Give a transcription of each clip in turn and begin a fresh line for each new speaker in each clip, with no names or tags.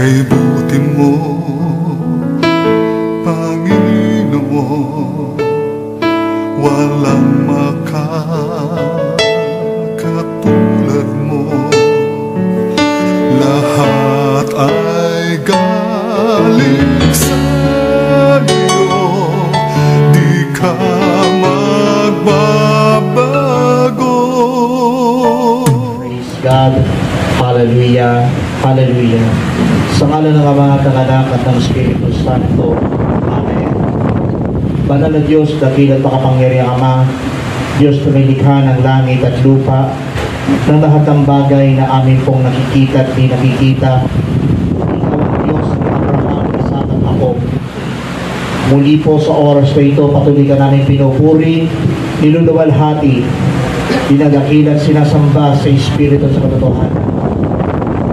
Kay buti mo, Panginoon, walang makakatulad mo. Lahat ay galing sa iyo, di ka magbabago.
Praise God. Hallelujah. Hallelujah. Sa ngalan ng Ama at ng Anak at ng Espiritu Santo. Amen. Banal na Diyos, dakil at makapangyarihang Ama, Diyos na may likha ng langit at lupa, ng lahat ng bagay na amin pong nakikita at di nakikita. Ikaw ang Diyos ni Abraham, Isaac at Jacob. Muli po sa oras na ito, patuloy ka namin pinupuri, niluluwalhati, dinadakilan, sinasamba sa Espiritu sa katotohanan.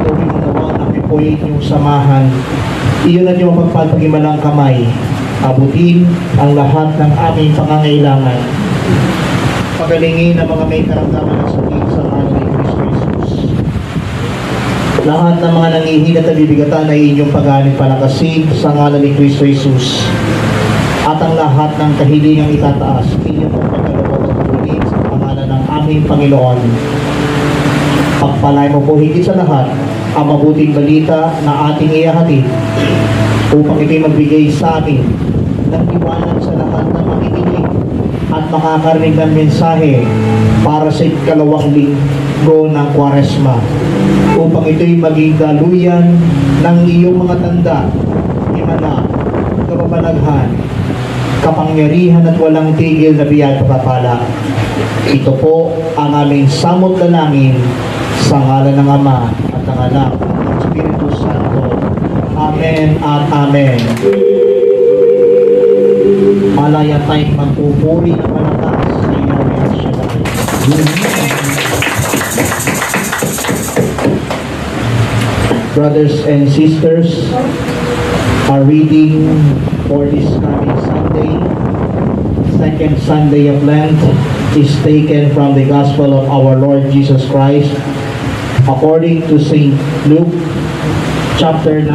Gawin mo naman ang ipuin yung samahan, iyon at yung mapagpagpagimalang kamay, abutin ang lahat ng aming pangangailangan. Pagalingin ang mga may karamdaman ng sakit sa ngalan ni Kristo Jesus. Lahat ng mga nangihinat at bibigatan ay inyong pag-anin palakasin sa ngalan ni Kristo Jesus. At ang lahat ng kahilingang itataas, inyong pagkakaloob at pagulin sa pangalan ng aming Panginoon. Pagpalay mo po higit sa lahat ang mabuting balita na ating ihahatid upang ito'y magbigay sa amin ng liwanag sa lahat ng makikinig at makakarinig ng mensahe para sa ikalawang linggo ng Kwaresma, upang ito'y maging daluyan ng iyong mga tanda, himala, kababalaghan, kapangyarihan at walang tigil na biyaya at pagpapala. Ito po ang aming samot dalangin sa ngalan ng Ama at ng Anak at ng Espiritu Santo. Amen at Amen. Malaya tayong magpupuri ng malakas sa iyong Shaddai. Brothers and sisters, our reading for this coming Sunday, second Sunday of Lent, is taken from the Gospel of our Lord Jesus Christ according to St. Luke chapter 9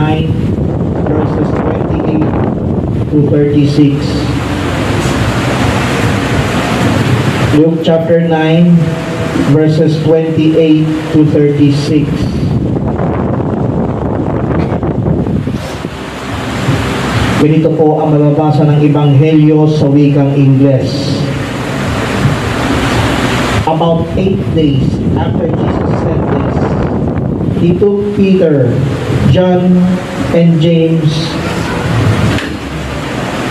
verses 28 to 36. Luke chapter 9 verses 28 to 36. Ganito po ang mababasa ng Ebanghelyo sa wikang Ingles. About 8 days after Jesus said this, he took Peter, John, and James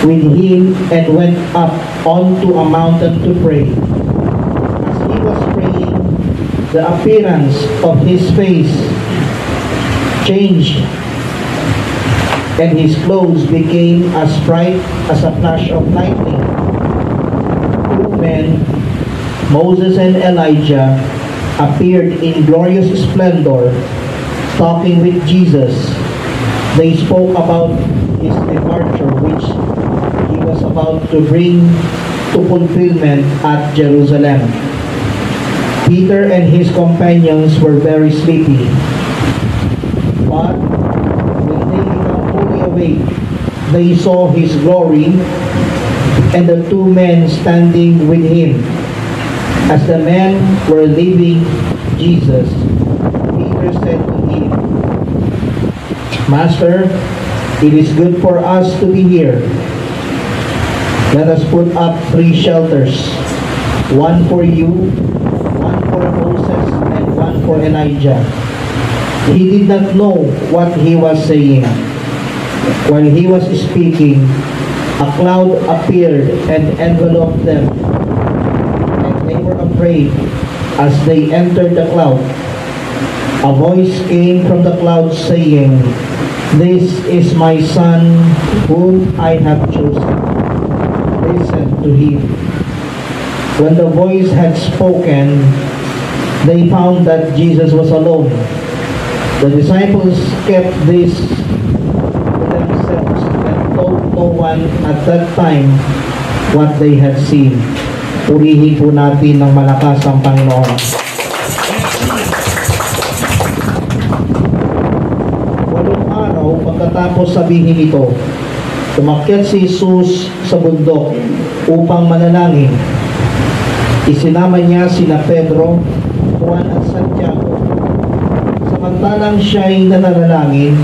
with him and went up onto a mountain to pray. As he was praying, the appearance of his face changed, and his clothes became as bright as a flash of lightning. Two men, Moses and Elijah, appeared in glorious splendor, talking with Jesus. They spoke about his departure, which he was about to bring to fulfillment at Jerusalem. Peter and his companions were very sleepy, but when they became fully awake, they saw his glory and the two men standing with him. As the men were leaving Jesus, Peter said to him, "Master, it is good for us to be here. Let us put up 3 shelters, one for you, one for Moses, and one for Elijah." He did not know what he was saying. While he was speaking, a cloud appeared and enveloped them. They were afraid as they entered the cloud. A voice came from the cloud saying, "This is my son whom I have chosen. Listen to him." When the voice had spoken, they found that Jesus was alone. The disciples kept this to themselves and told no one at that time what they had seen. Purihin po natin ng malakas ang Panginoon. Walong araw Pagkatapos sabihin ito, umakyat si Jesus sa bundok upang manalangin. Isinama niya sina Pedro, Juan at Santiago. Samantalang siya'y nananalangin,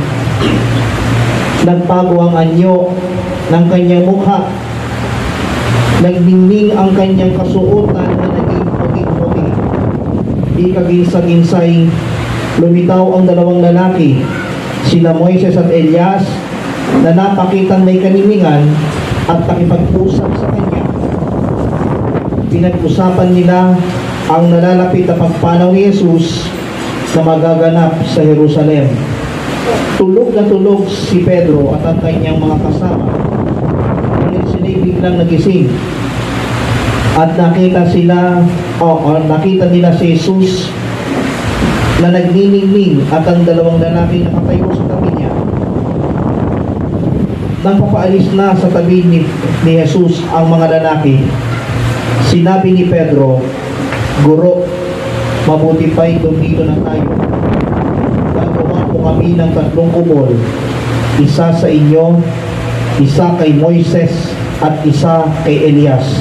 nagbago ang anyo ng kanyang mukha. Nagningning ang kanyang kasuotan na naging puting-puti. Di kaginsa-ginsay, lumitaw ang dalawang lalaki, sila Moises at Elias, na napakitang may kanilingan at nakipag-usap sa kanya. Pinag-usapan nila ang nalalapit na pagpanaw ni Jesus na magaganap sa Jerusalem. Tulog na tulog si Pedro at ang kanyang mga kasama. Ngunit sila'y biglang nagising at nakita nila si Jesus na nagniningning at ang dalawang lalaki nakatayo sa tabi niya. Nang papaalis na sa tabi ni Jesus ang mga lalaki, sinabi ni Pedro, "Guro, mabuti pa'y dumito na tayo. Gagawa po kami ng 3 kubol, isa sa inyo, isa kay Moises, at isa kay Elias."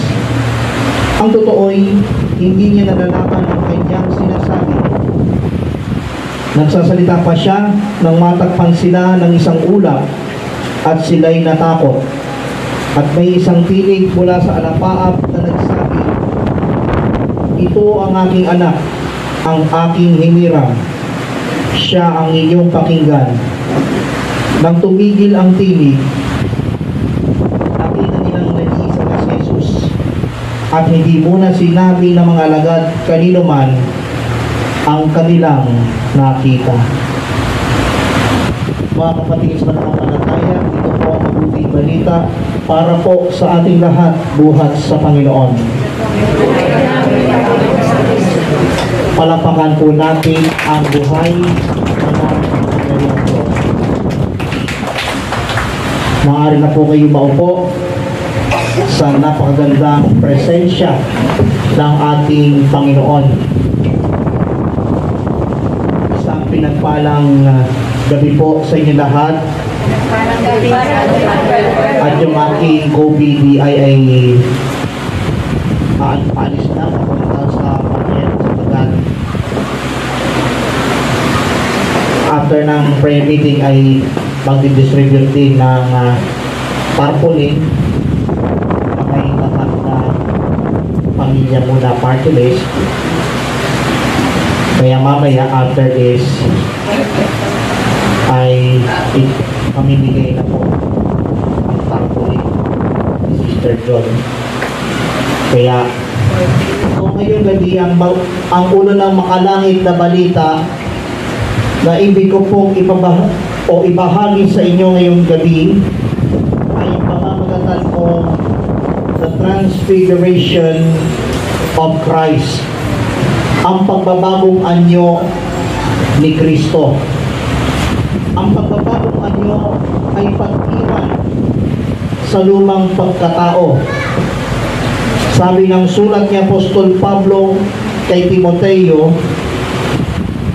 Ang totoo'y, hindi niya nalalaman ang kanyang sinasabi. Nagsasalita pa siya nang matakpan sila ng isang ulap at sila'y natakot. At may isang tinig mula sa alapaap na nagsabi, "Ito ang aking anak, ang aking hinirang. Siya ang inyong pakinggan." Nang tumigil ang tinig, nakita nilang nag-iisa na si Jesus. At hindi muna sinabi ng mga alagad kanino man ang kanilang nakita. Mga kapatid sa pananampalataya, ito po ang mabuting balita para po sa ating lahat buhat sa Panginoon. Palapakan po natin ang buhay ng ating Diyos. Maaari na po kayo maupo sa napakagandang presensya ng ating Panginoon. Isang pinagpalang gabi po sa inyo lahat. At yung aking COVID ay paalis na papunta sa Panginoon sa Tagal. After ng prayer meeting ay magdi-distribute din ng tarpaulin na may lahat na pamilya muna party list. Kaya mamaya after this ay pamimigay na po ang tarpaulin ni Sister John. Kaya so ngayon gabi ang ulo ng makalangit na balita na ibig ko pong ibahagi sa inyo ngayong gabi ay pamamagatan ko the Transfiguration of Christ, ang pagbabagong anyo ni Kristo. Ang pagbabagong anyo ay pag-iwan sa lumang pagkatao. Sabi ng sulat ni Apostol Pablo kay Timoteo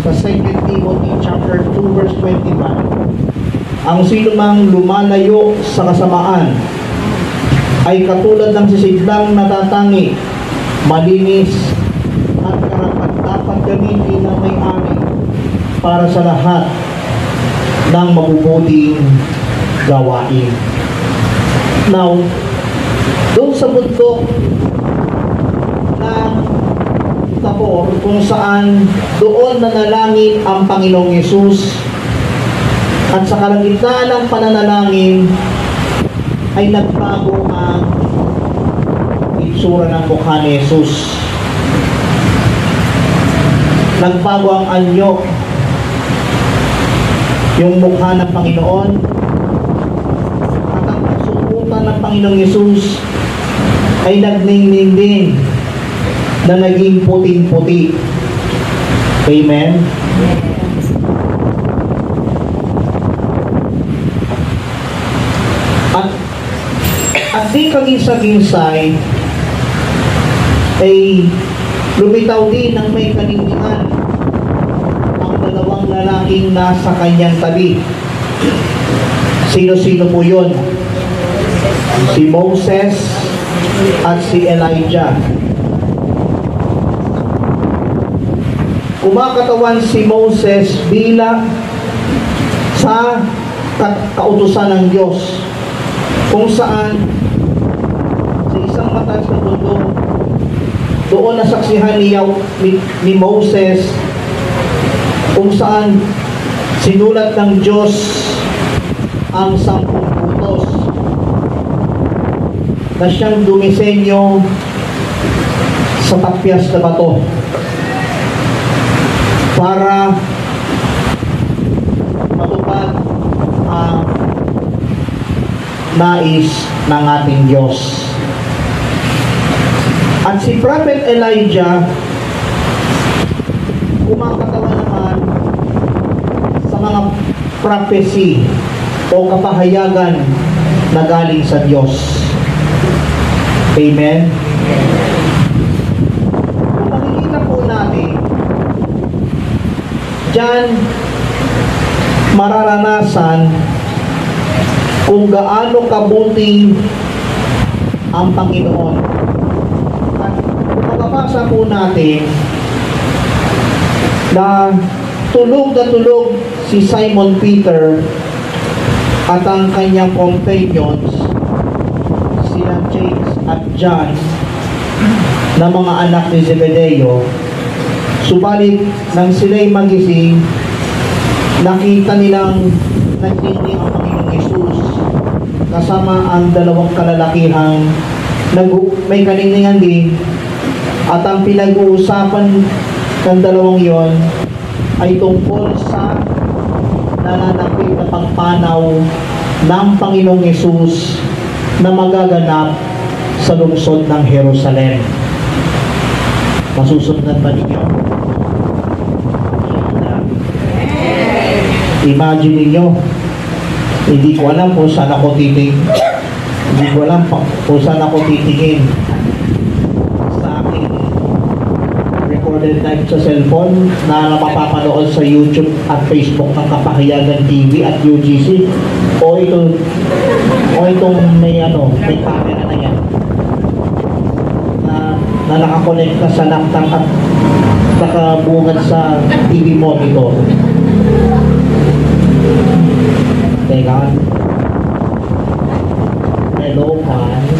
sa 2 Timothy chapter 2 verse 21, ang sino mang lumalayo sa kasamaan ay katulad ng sisidlang natatangi, malinis at karapat-dapat gamitin ng may-ari para sa lahat ng mabubuting gawain. Now, doon sa bundok ng Tabor, kung saan doon nanalangin ang Panginoong Yesus, at sa kalagitnaan ng pananalangin ay nagbago ang itsura ng mukha ni Yesus. Nagbago ang anyo, yung mukha ng Panginoon, at ang kasuotan ng Panginoong Yesus ay nagningning din na naging puting-puti. Amen? At di kagisa-ginsay ay lumitaw din ng may kanilingan ang dalawang lalaking nasa kanyang tabi. Sino-sino po yun? Si Moses at si Elijah. Kumakatawan si Moses bilang sa kautusan ng Diyos, kung saan sa isang mataas na bundok doon nasaksihan ni Moses kung saan sinulat ng Diyos ang 10 utos na siyang dumisenyo sa tapyas na bato para matupad ang nais ng ating Diyos. At si Prophet Elijah kumakatawa naman sa mga prophecy o kapahayagan na galing sa Diyos. Amen? Kung makikita po natin, diyan mararanasan kung gaano kabuti ang Panginoon. At kung mababasa po natin na tulog si Simon Peter at ang kanyang companions, sila James at John, na mga anak ni Zebedeo. Subalit nang sila'y magising, nakita nilang nagdinding ang Panginoong Hesus kasama ang dalawang kalalakihang may kaninningan din, at ang pinag-uusapan ng dalawang yon ay tungkol sa nananapit na pagpanaw ng Panginoong Hesus na magaganap sa lungsod ng Jerusalem. Masusundan ba ninyo? Imagine ninyo, hindi ko alam kung saan ako titingin. Hindi ko alam kung saan ako titingin sa aking recorded live sa cellphone na napapanood sa YouTube at Facebook ng Kapahayagan TV at UGC, o itong may camera na yan na nakakonect na sa laptop at nakabungad sa TV monitor. Teka. Hello, fans.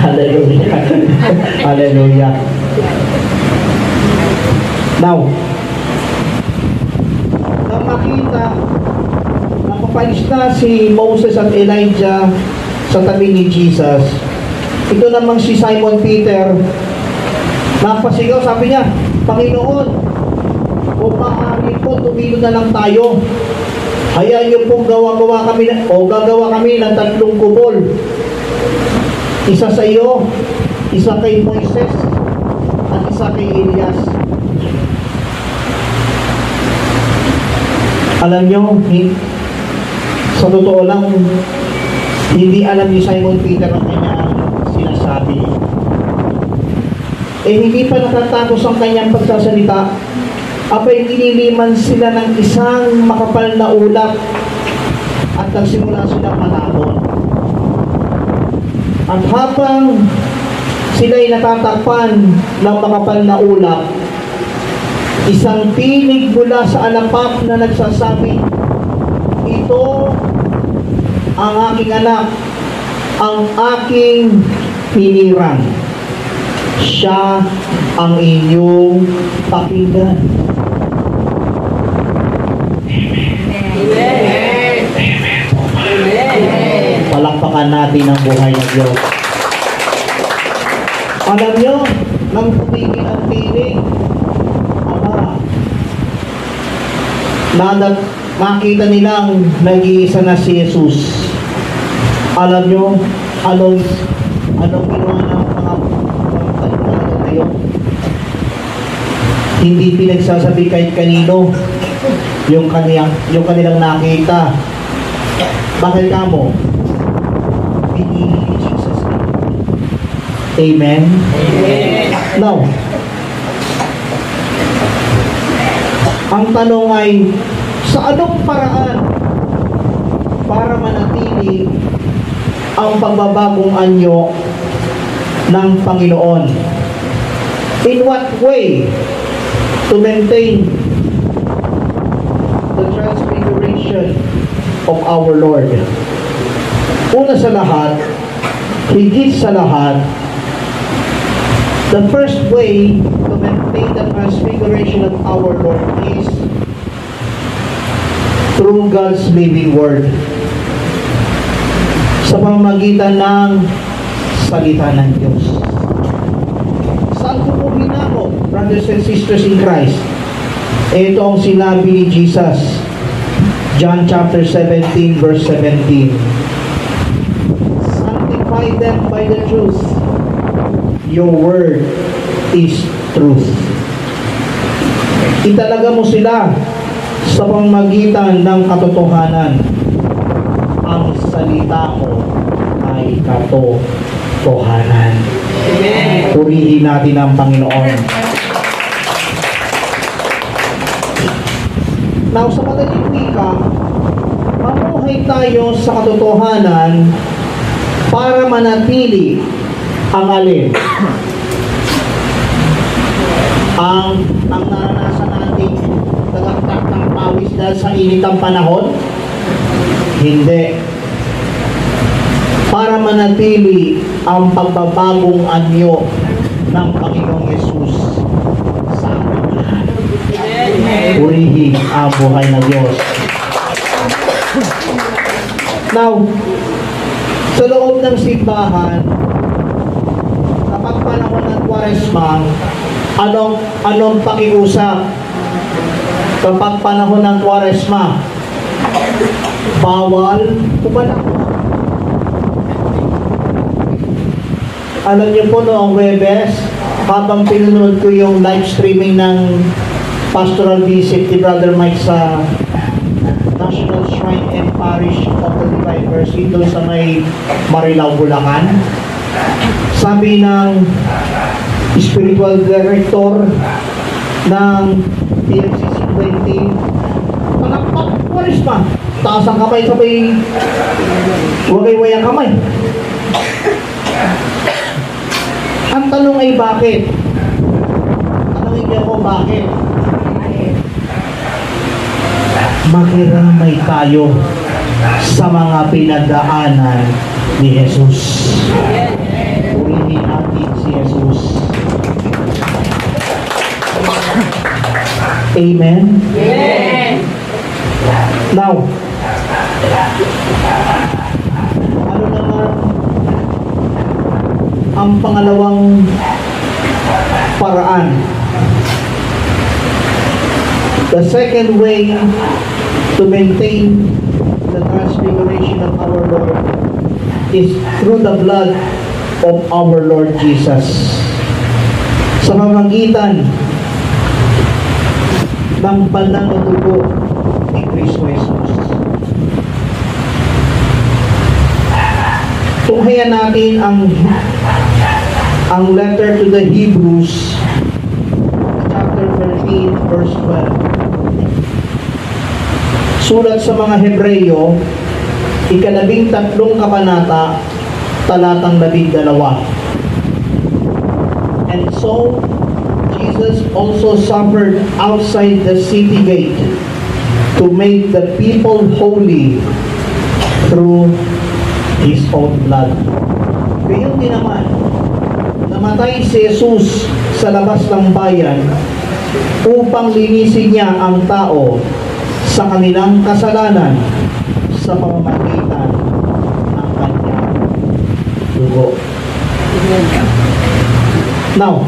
Hallelujah. Hallelujah. Now, nang makita, napapalis na si Moses at Elijah sa tabi ni Jesus, ito namang si Simon Peter, napasigaw, sabi niya, Panginoon, kung maaari po, tumilo na lang tayo. Hayaan niyo pong gagawa kami ng 3 kubol. Isa sa iyo, isa kay Moises, at isa kay Elias. Alam niyo, sa totoo lang, hindi alam ni Simon Peter ang kanyang sinasabi. Hindi pa natatapos ang kanyang pagsasalita, abay iniliman sila ng isang makapal na ulap at nagsimula silang manahon. At habang sila'y natatakpan ng makapal na ulap, isang tinig mula sa alapap na nagsasabi, ito ang aking anak, ang aking hinirang. Siya ang inyong pakinggan. Amen. Amen. Palakpakan natin ang buhay ng Diyos. Alam nyo, nang tumigil ang tinig, makita nilang nag-iisa na si Jesus. Alam nyo, anong ginawa ng mga pagkakas ngayon? Hindi pinagsasabi kahit kanino yung kanilang nakita. Bakit kamo? Pinili ni Jesus. Amen? Amen. Now, ang tanong ay, sa anong paraan para manatili ang pagbabagong anyo ng Panginoon. In what way to maintain the transfiguration of our Lord? Una sa lahat, higit sa lahat, the first way to maintain the transfiguration of our Lord is through God's living Word. Sa pamamagitan ng salita ng Diyos. Saan ko po hinamot, brothers and sisters in Christ? Ito ang sinabi ni Jesus. John chapter 17 verse 17. Sanctify them by the truth. Your word is truth. Italaga mo sila sa pamamagitan ng katotohanan. Ang salita mo ay katotohanan. Amen. Purihin natin ang Panginoon. Now, sa madaling wika, mamuhay tayo sa katotohanan para manatili ang alin? ang naranasan natin tagaktak ng pawis dahil sa init ng panahon? Hindi. Para manatili ang pagbabagong anyo ng Panginoong Yesus sa ating lahat. Purihin ang buhay ng Diyos. Now, sa loob ng simbahan, kapag panahon ng Kwaresma, anong pakiusap? Kapag panahon ng Kwaresma, bawal kumanak. Alam niyo po noong Webes, habang pinunod ko yung live streaming ng pastoral visit ni Brother Mike sa National Shrine and Parish of the Divine Mercy doon sa may Marilao, Bulacan. Sabi ng spiritual director ng PMCC 20, panakpak, waris pa. Taas ang kamay, sabay wagay-way ang kamay. Ang tanong ay bakit? Tanongin niyo ako bakit? Makiramay tayo sa mga pinagdaanan ni Jesus. Purihin natin si Jesus. Amen?
Amen.
Now, ano naman ang pangalawang paraan? The second way to maintain the transfiguration of our Lord is through the blood of our Lord Jesus. Sa pamamagitan ng banal na dugo ni Kristo Jesus. Tunghayan natin ang letter to the Hebrews, chapter 13, verse 12. Sulat sa mga Hebreyo, 13 kabanata, talatang 12. And so, Jesus also suffered outside the city gate to make the people holy through His own blood. Gayon din naman, namatay si Jesus sa labas ng bayan upang linisin niya ang tao sa kanilang kasalanan sa pamamagitan ng kanyang dugo. Now,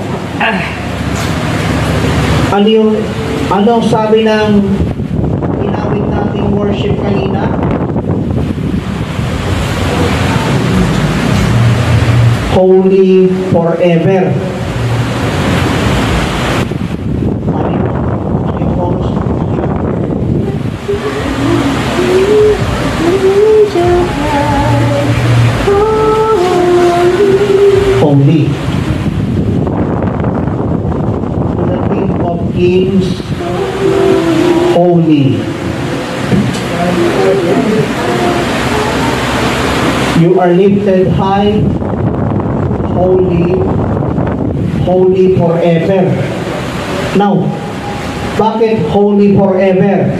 ano sabi ng inawit nating worship kanina? Holy forever. Holy. To the King of Kings, holy. are lifted high, holy, holy forever. Now, bakit holy forever?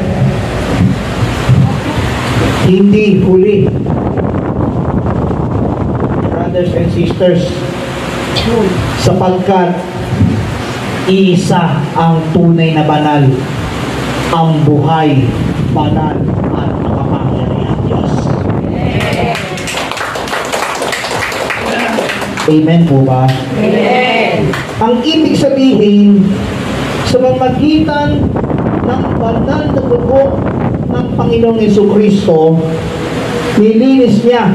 Hindi huli. Brothers and sisters, sapagkat iisa ang tunay na banal, ang buhay, banal, at makapangyarihan Diyos. Amen po ba?
Amen.
Ang ibig sabihin, sa pamamagitan ng banal na dugo ng Panginoong Jesucristo, nilinis niya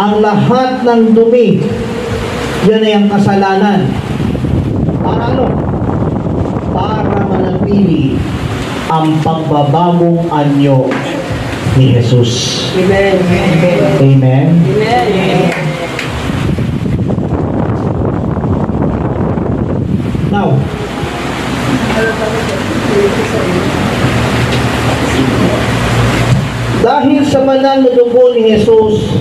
ang lahat ng dumi. Yan ay ang kasalanan. Para ano? Para manatili ang pagbabagong anyo ni Jesus.
Amen.
Amen?
Amen.
Now, dahil sa banal na dugo ni Jesus,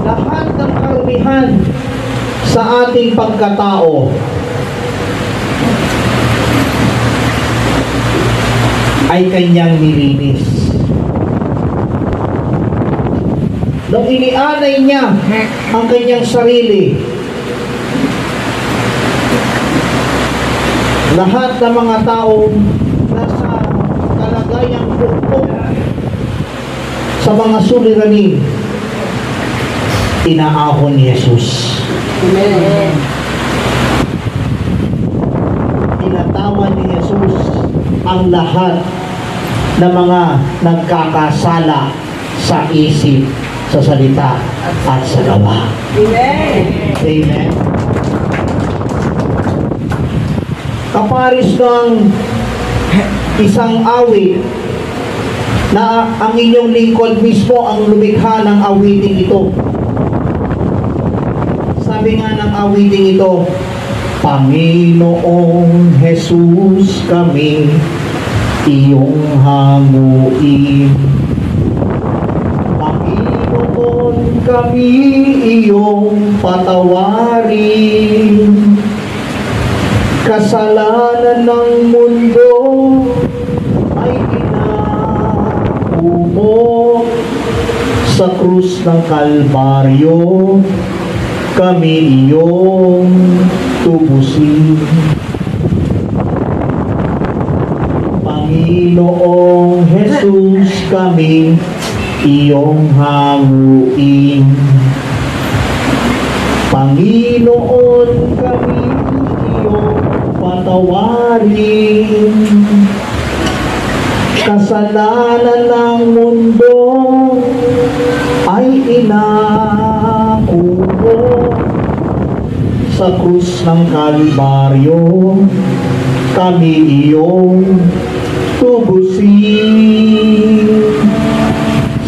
lahat ng karumihan sa ating pagkatao ay kanyang nilinis. Nung inialay niya ang kanyang sarili, lahat ng mga taong nasa kalagayang bukok sa mga suliranin, inaahon ni Jesus.
Amen.
Tinatawan ni Jesus ang lahat ng mga nagkakasala sa isip, sa salita, at sa gawa.
Amen.
Amen. Kaparis ng isang awit na ang inyong lingkod mismo ang lumikha ng awiting ito. Sabi nga ng awiting ito, Panginoong Jesus kami, iyong hanguin. Panginoon kami, iyong patawarin. Kasalanan ng mundo ay inakumo sa krus ng Kalbaryo, kami iyong tubusin. Panginoong Jesus kami, iyong hanguin. Panginoon kami, iyong patawarin. Kasalanan ng mundo ay inakumo sa krus ng Kalbaryo, kami iyong tubusin.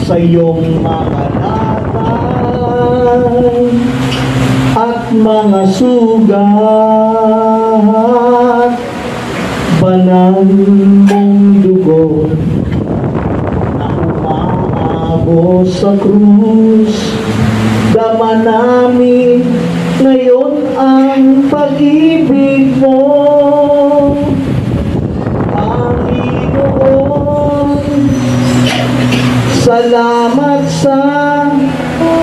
Sa iyong mga latay at mga sugat, banal mong dugo na umaabot sa krus, dama namin ngayon ang pag-ibig mo, Panginoon. Salamat sa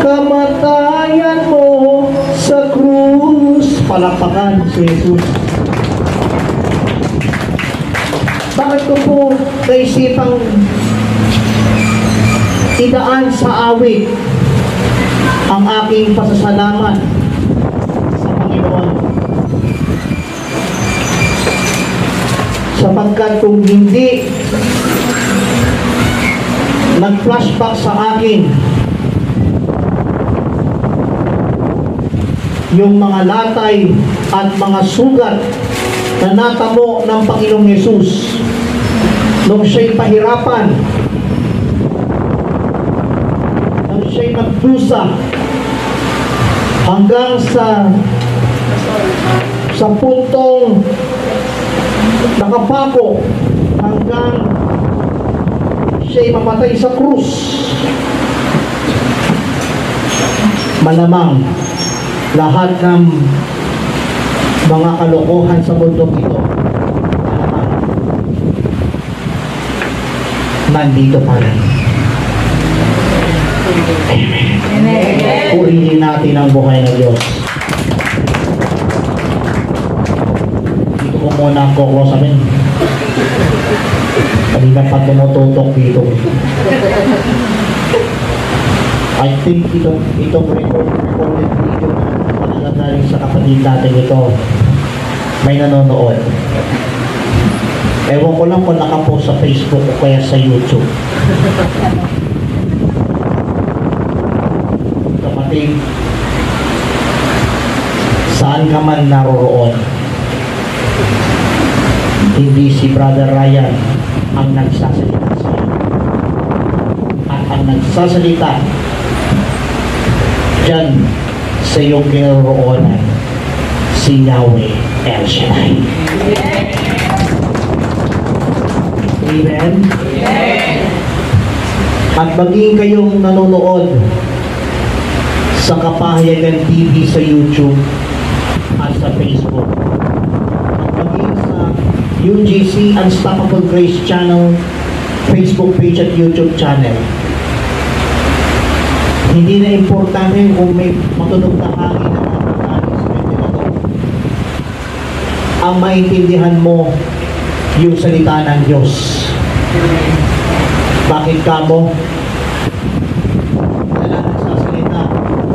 kamatayan mo sa krus. Palakpakan si Jesus. Bakit ko po naisipang idaan sa awit ang aking pasasalamat sa Panginoon? Sapagkat kung hindi nag-flashback sa akin yung mga latay at mga sugat na natamo ng Panginoong Yesus nung siya'y pahirapan, nung siya'y nagdusa hanggang sa puntong nakapako, hanggang siya'y mamatay sa krus. malamang lahat ng mga kalokohan sa mundong ito, malamang nandito pa rin. Purihin natin ang buhay ng Diyos. Dito ko muna ang koklo sa amin. Kanina pa tumututok dito. I think itong recorded video na pananagaling sa kapatid natin ito, may nanonood. Ewan ko lang kung nakapost sa Facebook o kaya sa YouTube. Kapatid, saan ka man naroroon, hindi si Brother Ryan ang nagsasalita sa iyo. At ang nagsasalita dyan sa iyong kinaroroonan, si Yahweh El Shaddai. Amen? At maging kayong nanonood sa Kapahayagan TV sa YouTube at sa Facebook. At maging sa UGC Unstoppable Grace Channel, Facebook page at YouTube channel. Hindi na importante kung may matunog na hangin na mga pagkain sa ventilador. Ang maintindihan mo yung salita ng Diyos. Bakit ka mo? Wala nagsasalita,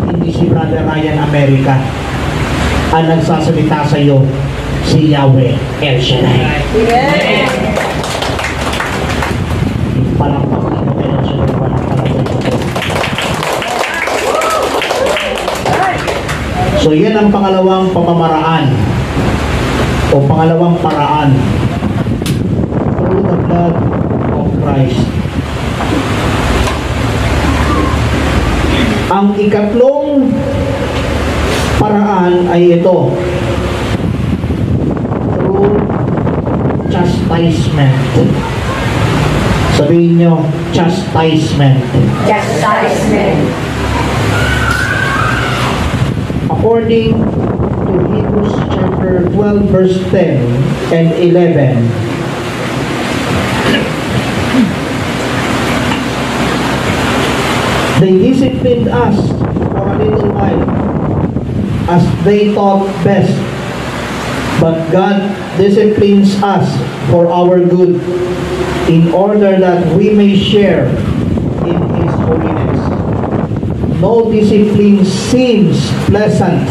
hindi si Brother Ryan America. Ang nagsasalita sa iyo, si Yahweh El Shaddai. Palakpakan mo El Shaddai, palakpakan mo. So yan ang pangalawang pamamaraan o pangalawang paraan, through the blood of Christ. Ang ikatlong paraan ay ito, through chastisement. Sabihin nyo, chastisement.
Chastisement.
According to Hebrews chapter 12 verse 10 and 11, they disciplined us for a little while as they thought best, but God disciplines us for our good in order that we may share in His holiness. No discipline seems pleasant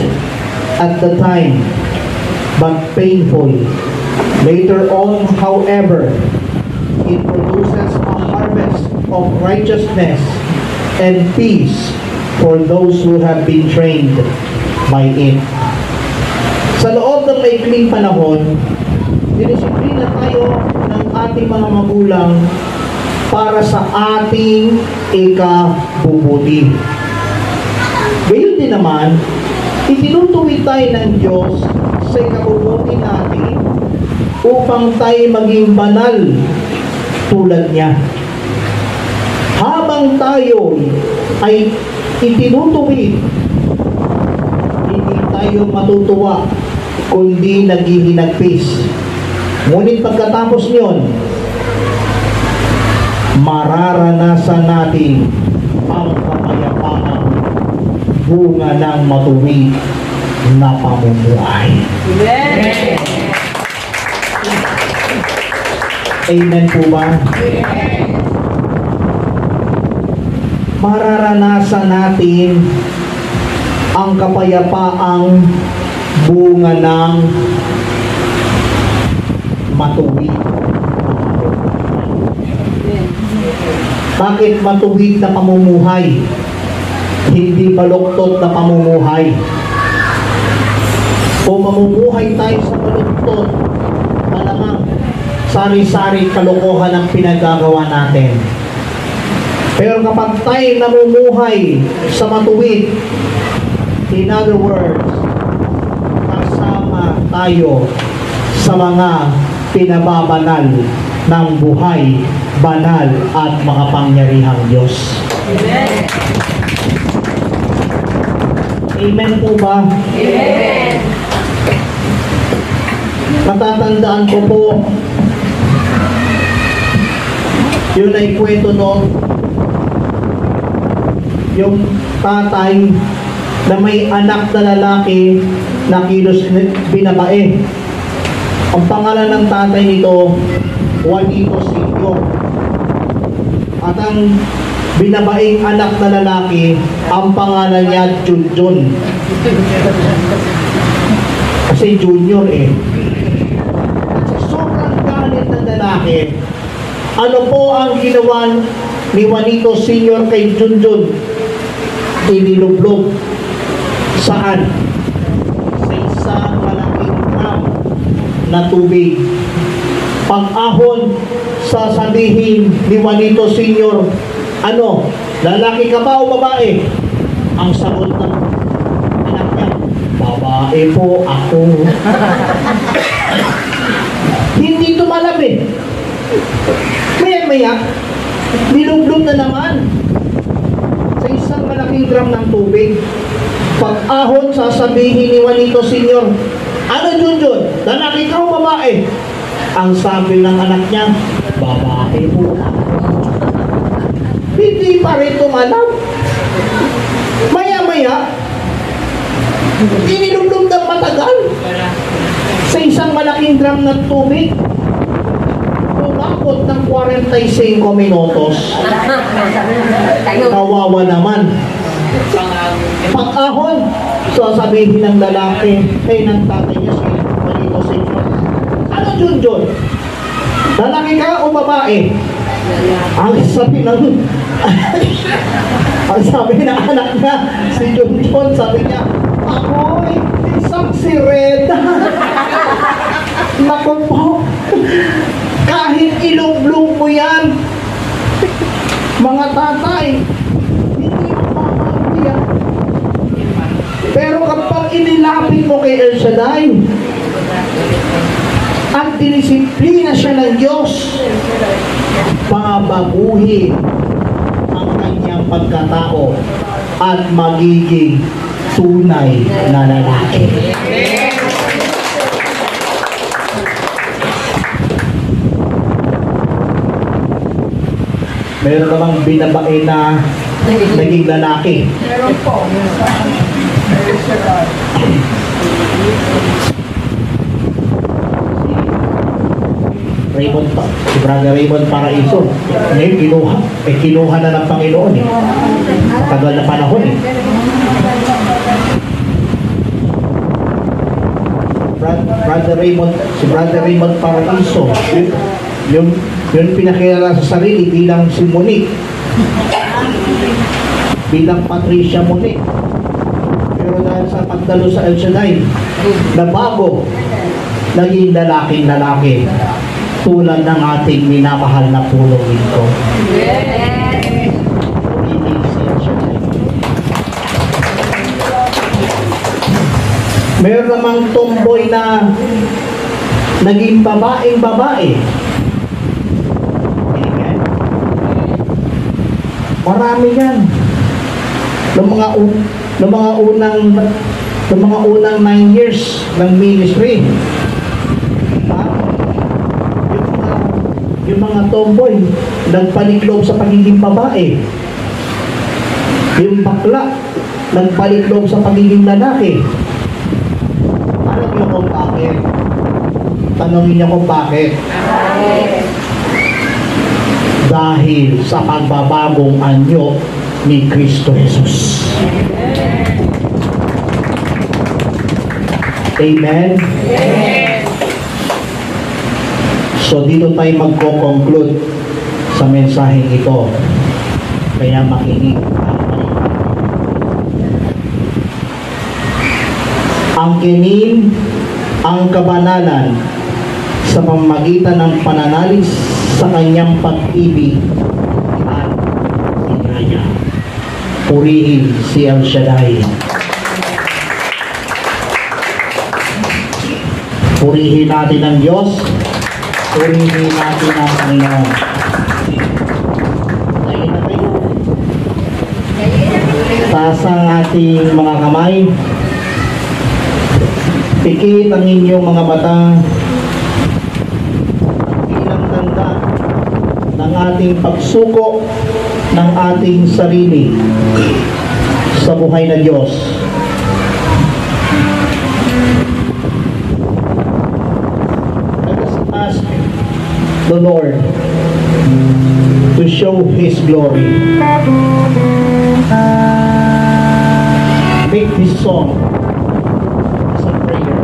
at the time, but painful. Later on, however, it produces a harvest of righteousness and peace for those who have been trained by it. Sa loob ng maikling panahon, dinisiplina tayo ng ating mga magulang para sa ating ikabubuti. Gayon din naman, itinutuwid tayo ng Diyos sa ikabubuti natin upang tayo maging banal tulad niya. Habang tayo ay itinutuwid, hindi tayo matutuwa kundi naghihinagpis. Ngunit pagkatapos niyon, mararanasan natin ang kapayapaan, bunga ng matuwid na pamumuhay.
Amen.
Amen po ba? Mararanasan natin ang kapayapaang bunga ng matuwid. Bakit matuwid na pamumuhay? Hindi baluktot na pamumuhay. Kung mamumuhay tayo sa baluktot, malamang sari-sari kalokohan ang pinagagawa natin. Pero kapag tayo namumuhay sa matuwid, in other words, kasama tayo sa mga pinababanal ng buhay, banal at makapangyarihang Diyos.
Amen.
Amen po ba?
Amen.
Matatandaan ko po, yun ay kwento noon, yung tatay na may anak na lalaki na kilos binabae. Ang pangalan ng tatay nito, Juanito Senior. At ang binabaing anak na lalaki, ang pangalan niya Junjun. Kasi junior eh. At sa sobrang galit ng lalaki, ano po ang ginawa ni Juanito Senior kay Junjun? Inilublob. Saan? Sa isang malaking drum na tubig. Pag-ahon, sasabihin ni Juanito Senior, ano, lalaki ka ba o babae? Ang sagot ng anak niya, babae po ako. Hindi tumalab eh. Maya-maya, nilublob na naman sa isang malaking drum ng tubig. Pag-ahon, sasabihin ni Juanito Senior, ano Junjun, lalaki ka o babae? Ang sabi ng anak niya, babae po ako. Hindi pa rin tumalab. Maya-maya, inilublob ng matagal sa isang malaking drum ng tubig. Umabot ng 45 minutos. Kawawa naman. Pag-ahon, sasabihin ng lalaki, ng tatay niya, si Juanito Senior, ano Junjun? Lalaki ka o babae? Ang sabi ng ang sabi ng anak niya, si Junjun, sabi niya, ako'y isang sirena. Naku po, kahit ilong-blong mo yan, mga tatay, hindi mapapagod yan. Pero kapag inilapit mo kay El Shaddai, at dinisiplina siya ng Diyos, babaguhin ang kanyang pagkatao at magiging tunay na lalaki. Meron namang binabae na naging lalaki.
Meron po.
Raymond, si Brother Raymond Paraiso. Ngayon, kinuha na ng Panginoon eh. Matagal na panahon eh. Brother Raymond, si Brother Raymond Paraiso, yung pinakilala sa sarili bilang si Monique, bilang Patricia Monique. Pero dahil sa pagdalo sa El Shaddai, na bago, naging lalaking lalaki, tulad ng ating minamahal na puno nito. Meron namang tomboy na naging babaeng babae. Amen. Marami yan. Ng mga unang 9 years ng ministry. Yung mga tomboy, nagpaliklog sa pagiging babae. Yung bakla, nagpaliklog sa pagiging lalaki. Alam niyo kung bakit? Tanongin niyo kung bakit? Dahil sa pagbabagong anyo ni Kristo Jesus. Amen? So dito tayo magko-conclude sa mensaheng ito. Kaya makinig at makinig. Angkinin ang kabanalan sa pamamagitan ng pananalig sa kanyang pag-ibig at hinaya. Purihin si El Shaddai. Purihin natin ang Diyos. Purihin natin ang Panginoon. Tayo na kayo. Itaas ang ating mga kamay. Pikit ang inyong mga mata. Bilang tanda ng ating pagsuko ng ating sarili sa buhay na Diyos. Let us ask the Lord to show His glory. Make this song as a prayer.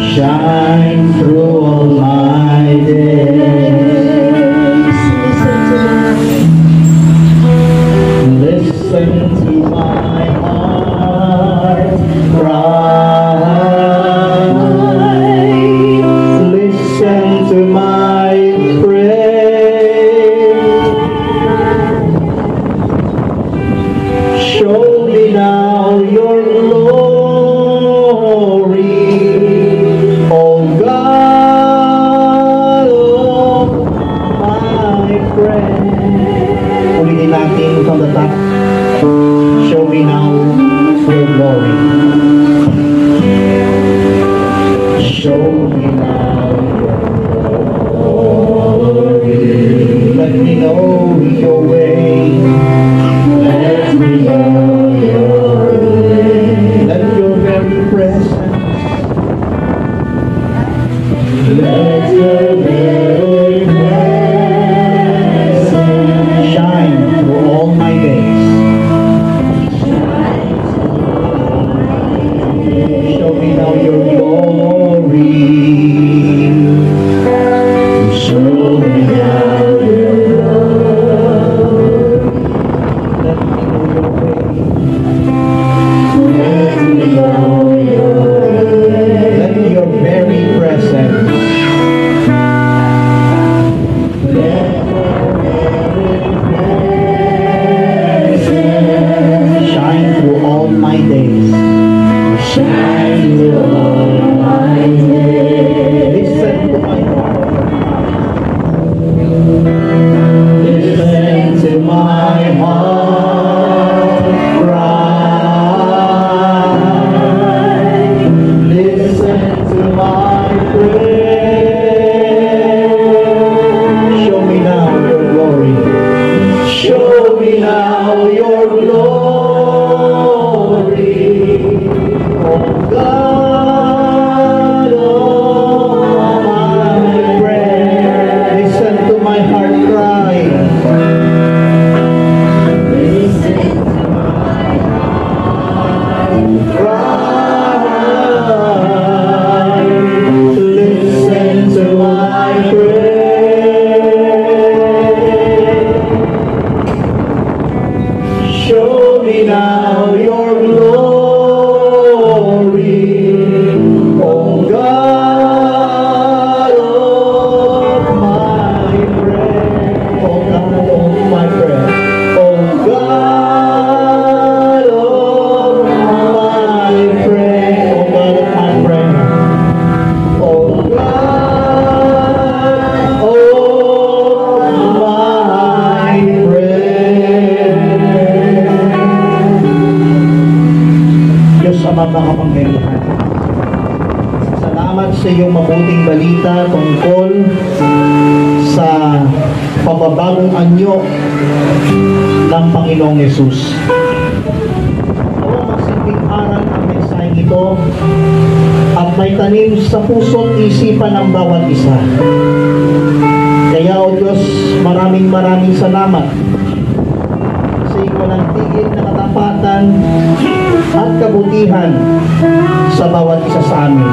Shine through all my days. Listen to my heart cry. Listen to my prayer. Show me now your glory. Oh God, oh my friend. Ulitin natin from the top. Show me now your glory. Show me now your glory. Let me know your way. Let me know your way. Let your very presence. Let your very presence shine through all my days. Show me now your glory. Show me now your glory. Let me know your way. Let me know your way. Let your very presence shine through all my days. Shine through all my days. Listen to my heart. Listen to my heart cry. Listen to my prayer. Show me now your glory. Show me now your glory. Oh God, oh my prayer. Listen to my heart cry. Listen to my heart cry. Listen to my prayer. Show me now your glory. Oh God, oh my prayer. Oh God, oh my prayer. Oh God, oh my prayer. Oh God, oh my prayer. Oh God, paalala tungkol sa pagbabagong anyo ng Panginoong Yesus. Nawang magsilbing aral ang mensaheng ito at may tanim sa puso't isipan ng bawat isa. Kaya o Diyos, maraming salamat sa iyong walang tigil na katapatan at kabutihan sa bawat isa sa amin.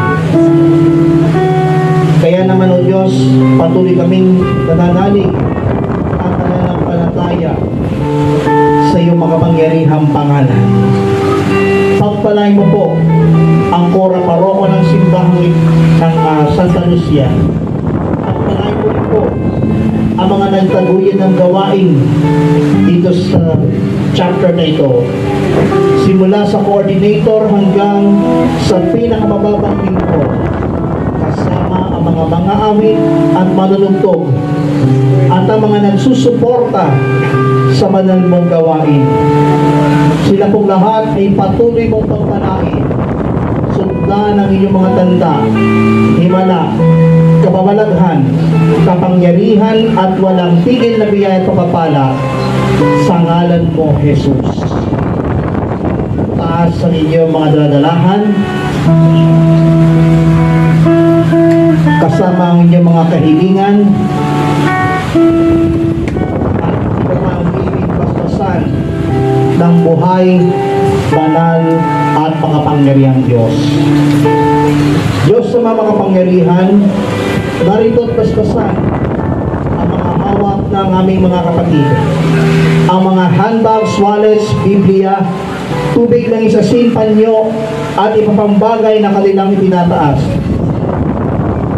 Kaya naman o Diyos, patuloy kaming nananalig at nananampalataya sa iyong makapangyarihang pangalan. Pagpalain mo po ang kora paroko ng simbahan ng Santa Lucia. Pagpalain mo rin po ang mga nagtaguyod ng gawain dito sa chapter na ito. Simula sa coordinator hanggang sa pinakamababang lingkod, kasama ang mga awit at manunugtog at ang mga nagsusuporta sa banal mong gawain. Sila pong lahat ay patuloy mong pagpalain. Sundan ang inyong mga tanda, himala, kababalaghan, kapangyarihan at walang tigil na biyaya at papapala sa ngalan mo, Jesus. Taas ang inyong mga daladalahan, kasama ang inyong mga kahilingan, at pagmamahimig basbasan ng buhay, banal at makapangyarihang Diyos. Diyos sa mga makapangyarihan, narito't basbasan ang mga hawak ng aming mga kapatid. Ang mga handbags, wallets, Biblia, tubig ng isasin, panyo, at ipapambagay na kanilang itinataas.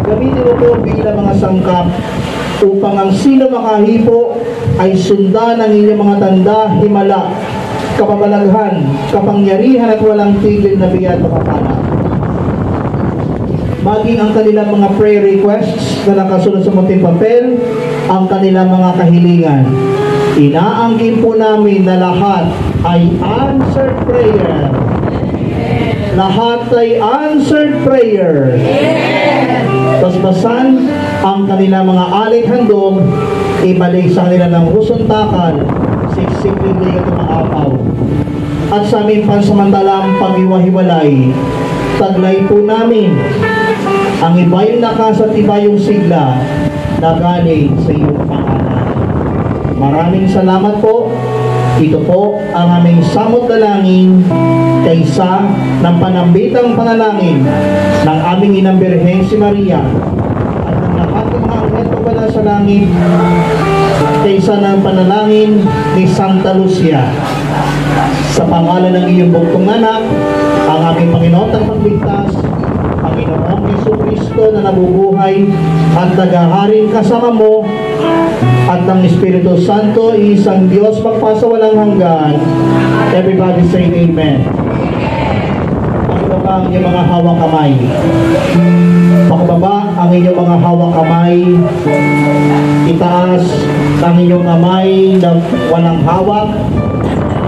Gamitin mo po bilang mga sangkap upang ang sino makahipo ay sundan ang inyong mga tanda, himala, kapabalaghan, kapangyarihan at walang tigil na biyaya at papapala. Maging ang kanilang mga prayer requests na nakasunod sa munting papel, ang kanilang mga kahilingan. Inaangkin po namin na lahat ay answered prayer. Lahat ay answered prayer. Basbasan ang kanilang mga alik handog, ibalik sa kanila ng husuntakal, siksiklin ligat ng mga apaw. At sa aming pansamantalang pag-iwahiwalay, taglay po namin ang ibayong lakas at ibayong sigla na galing sa iyong pangalan. Maraming salamat po. Ito po ang aming samot dalangin kaysa ng panambitang panalangin ng aming Inang Birhen si Maria at ng lahat ng mga anghel pagpala sa langit kaysa ng panalangin ni Santa Lucia. Sa pangalan ng iyong bugtong anak, ang aming Panginoon at Pagligtas, Panginoong Jesucristo na nabubuhay at naghaharing kasama mo at ng Espiritu Santo, isang Diyos magpasawalang hanggan. Everybody say Amen. Pakibaba ang inyong mga hawak kamay. Pakibaba ang inyong mga hawak kamay. Itaas ang inyong kamay na walang hawak.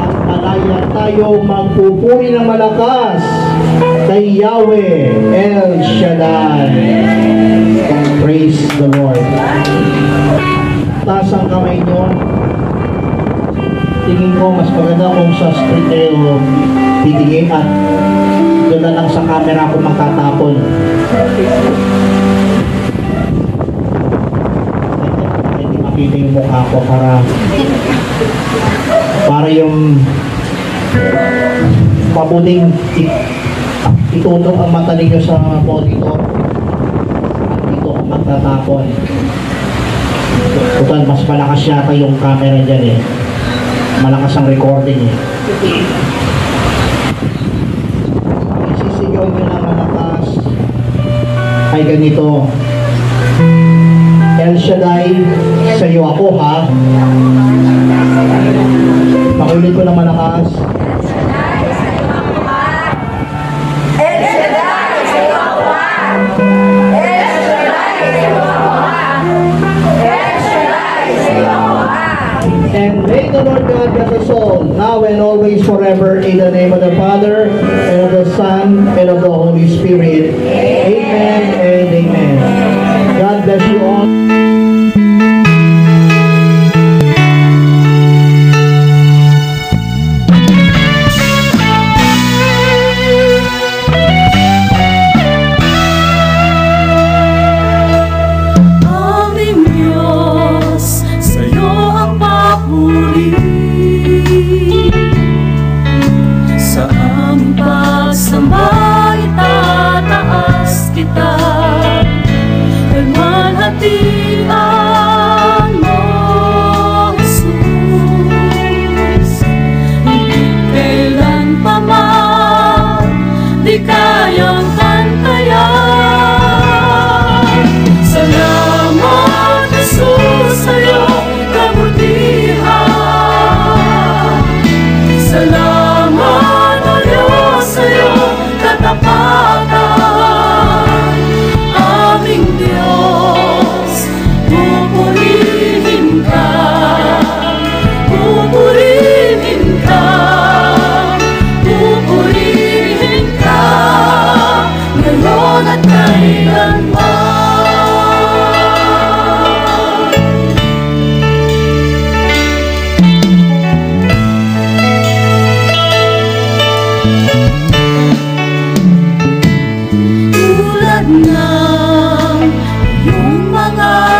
At malaya tayo magpupuri ng malakas kay Yahweh El Shaddai. Praise the Lord. Taas ang kamay nyo. Tingin ko mas maganda kung sa street kayo titingin at doon na lang sa camera ako magtatapon. Hindi makita yung mukha ko para yung mabuting itutok ang mata ninyo sa monitor at dito ang magtatapon. Total, mas malakas yata yung camera dyan eh. Malakas ang recording eh. Isisigaw nyo na malakas ay ganito. El Shaddai, sa iyo ako ha. Pakiulit ko na malakas. And may the Lord God bless us all, now and always forever, in the name of the Father, and of the Son, and of the Holy Spirit. Amen and amen.
kabutihan mo, Jesus. Hindi kailan pa man di kayang pantayan. Salamat, Jesus, sa iyong kabutihan. Salamat, O Diyos, sa iyong katapatan. Aming Diyos, pupurihin ka, pupurihin ka, pupurihin ka, ngayon at kailanman. Tulad ng iyong mga